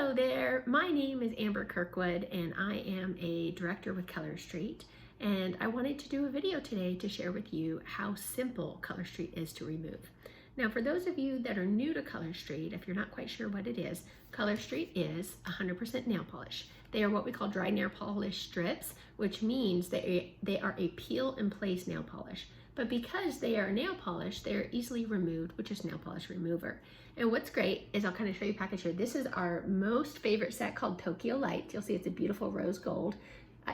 Hello there, my name is Amber Kirkwood and I am a director with Color Street, and I wanted to do a video today to share with you how simple Color Street is to remove. Now for those of you that are new to Color Street, if you're not quite sure what it is, Color Street is 100% nail polish. They are what we call dry nail polish strips, which means that they are a peel in place nail polish. But because they are nail polish, they are easily removed with just nail polish remover. And what's great is I'll kind of show you a package here. This is our most favorite set called Tokyo Light. You'll see it's a beautiful rose gold.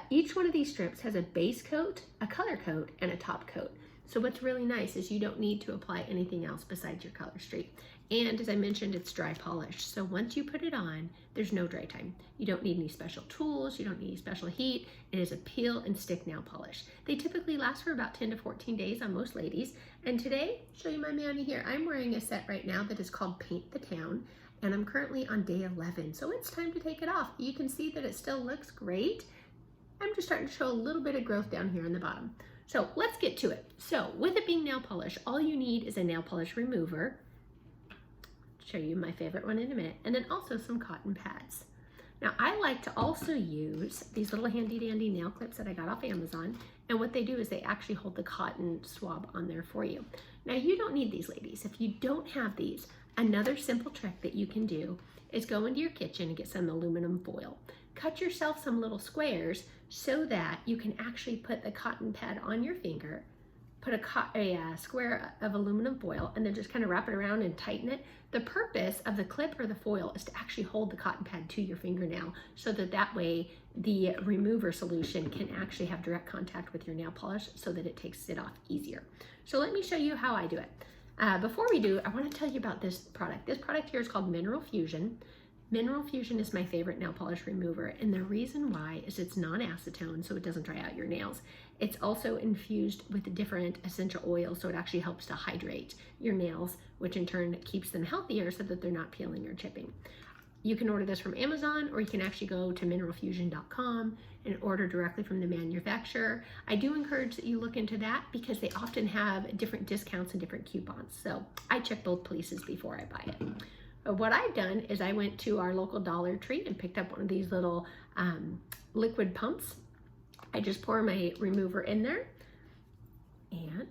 Each one of these strips has a base coat, a color coat, and a top coat. So what's really nice is you don't need to apply anything else besides your Color Street. And as I mentioned, it's dry polish. So once you put it on, there's no dry time. You don't need any special tools. You don't need any special heat. It is a peel and stick nail polish. They typically last for about 10 to 14 days on most ladies. And today, I'll show you my Manny here. I'm wearing a set right now that is called Paint the Town. And I'm currently on day 11. So it's time to take it off. You can see that it still looks great. I'm just starting to show a little bit of growth down here on the bottom. So let's get to it. So with it being nail polish, all you need is a nail polish remover. I'll show you my favorite one in a minute. And then also some cotton pads. Now I like to also use these little handy dandy nail clips that I got off Amazon. And what they do is they actually hold the cotton swab on there for you. Now you don't need these, ladies. If you don't have these, another simple trick that you can do is go into your kitchen and get some aluminum foil. Cut yourself some little squares so that you can actually put the cotton pad on your finger, put a square of aluminum foil, and then just kind of wrap it around and tighten it. The purpose of the clip or the foil is to actually hold the cotton pad to your fingernail so that way the remover solution can actually have direct contact with your nail polish so that it takes it off easier. So let me show you how I do it. Before we do, I want to tell you about this product. This product here is called Mineral Fusion. Mineral Fusion is my favorite nail polish remover, and the reason why is it's non-acetone, so it doesn't dry out your nails. It's also infused with different essential oils, so it actually helps to hydrate your nails, which in turn keeps them healthier so that they're not peeling or chipping. You can order this from Amazon, or you can actually go to mineralfusion.com and order directly from the manufacturer. I do encourage that you look into that because they often have different discounts and different coupons. So I check both places before I buy it. But what I've done is I went to our local Dollar Tree and picked up one of these little liquid pumps. I just pour my remover in there, and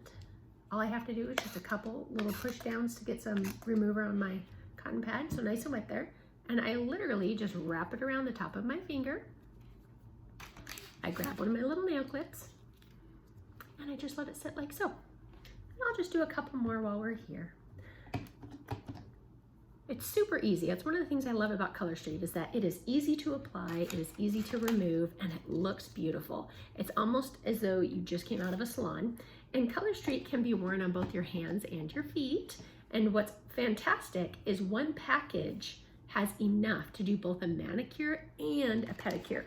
all I have to do is just a couple little push downs to get some remover on my cotton pad, so nice and wet there. And I literally just wrap it around the top of my finger. I grab one of my little nail clips, and I just let it sit like so. And I'll just do a couple more while we're here. It's super easy. That's one of the things I love about Color Street is that it is easy to apply, it is easy to remove, and it looks beautiful. It's almost as though you just came out of a salon. And Color Street can be worn on both your hands and your feet. And what's fantastic is one package has enough to do both a manicure and a pedicure.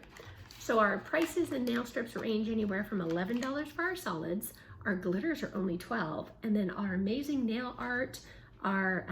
So our prices and nail strips range anywhere from $11 for our solids. Our glitters are only $12, and then our amazing nail art, our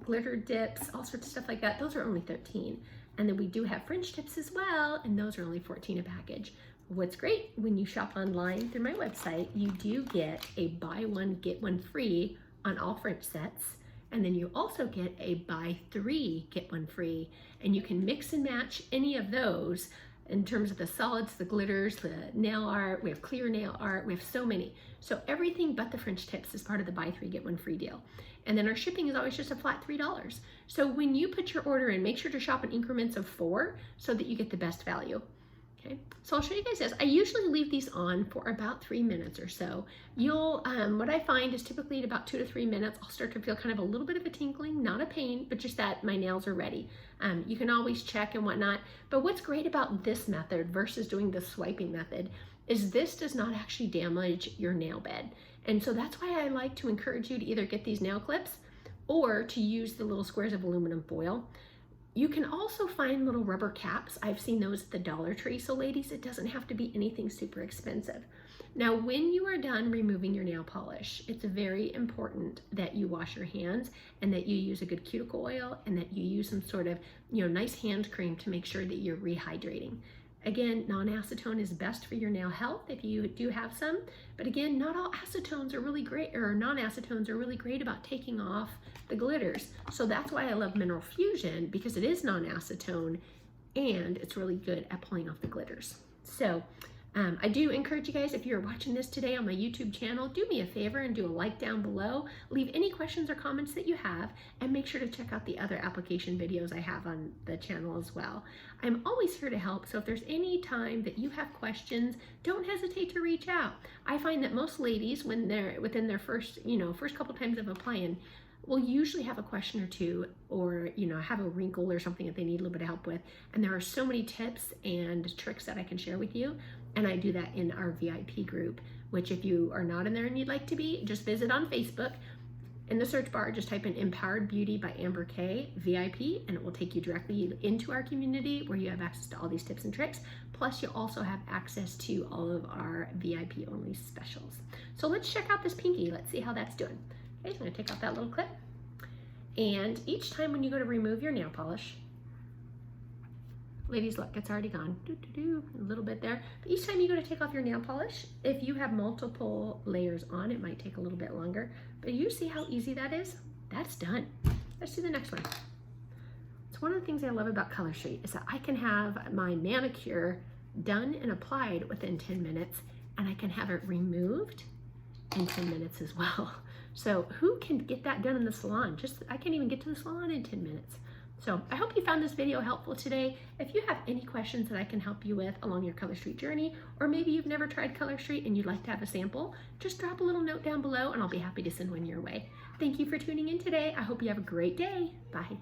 glitter dips, all sorts of stuff like that, those are only $13. And then we do have French tips as well, and those are only $14 a package. What's great, when you shop online through my website, you do get a buy one, get one free on all French sets. And then you also get a buy three, get one free. And you can mix and match any of those in terms of the solids, the glitters, the nail art. We have clear nail art. We have so many. So everything but the French tips is part of the buy three, get one free deal. And then our shipping is always just a flat $3. So when you put your order in, make sure to shop in increments of 4 so that you get the best value. Okay, so I'll show you guys this. I usually leave these on for about 3 minutes or so. What I find is typically at about 2 to 3 minutes, I'll start to feel kind of a little bit of a tinkling, not a pain, but just that my nails are ready. You can always check and whatnot. But what's great about this method versus doing the swiping method is this does not actually damage your nail bed. And so that's why I like to encourage you to either get these nail clips or to use the little squares of aluminum foil. You can also find little rubber caps. I've seen those at the Dollar Tree. So ladies, it doesn't have to be anything super expensive. Now, when you are done removing your nail polish, it's very important that you wash your hands and that you use a good cuticle oil and that you use some sort of, nice hand cream to make sure that you're rehydrating. Again, non-acetone is best for your nail health if you do have some, but again, not all acetones are really great, or non-acetones are really great about taking off the glitters. So that's why I love Mineral Fusion, because it is non-acetone and it's really good at pulling off the glitters. So I do encourage you guys, if you're watching this today on my YouTube channel, do me a favor and do a like down below. Leave any questions or comments that you have, and make sure to check out the other application videos I have on the channel as well. I'm always here to help, so if there's any time that you have questions, don't hesitate to reach out. I find that most ladies, when they're within their first couple times of applying, will usually have a question or two, or have a wrinkle or something that they need a little bit of help with. And there are so many tips and tricks that I can share with you. And I do that in our VIP group, which if you are not in there and you'd like to be, just visit on Facebook. In the search bar, just type in Empowered Beauty by Amber Kay VIP, and it will take you directly into our community where you have access to all these tips and tricks. Plus, you'll also have access to all of our VIP only specials. So let's check out this pinky. Let's see how that's doing. Okay, so I'm gonna take out that little clip. And each time when you go to remove your nail polish, ladies, look, it's already gone. A little bit there. But each time you go to take off your nail polish, if you have multiple layers on, it might take a little bit longer. But you see how easy that is? That's done. Let's do the next one. So one of the things I love about Color Street is that I can have my manicure done and applied within 10 minutes, and I can have it removed in 10 minutes as well. So who can get that done in the salon? I can't even get to the salon in 10 minutes. So I hope you found this video helpful today. If you have any questions that I can help you with along your Color Street journey, or maybe you've never tried Color Street and you'd like to have a sample, just drop a little note down below and I'll be happy to send one your way. Thank you for tuning in today. I hope you have a great day. Bye.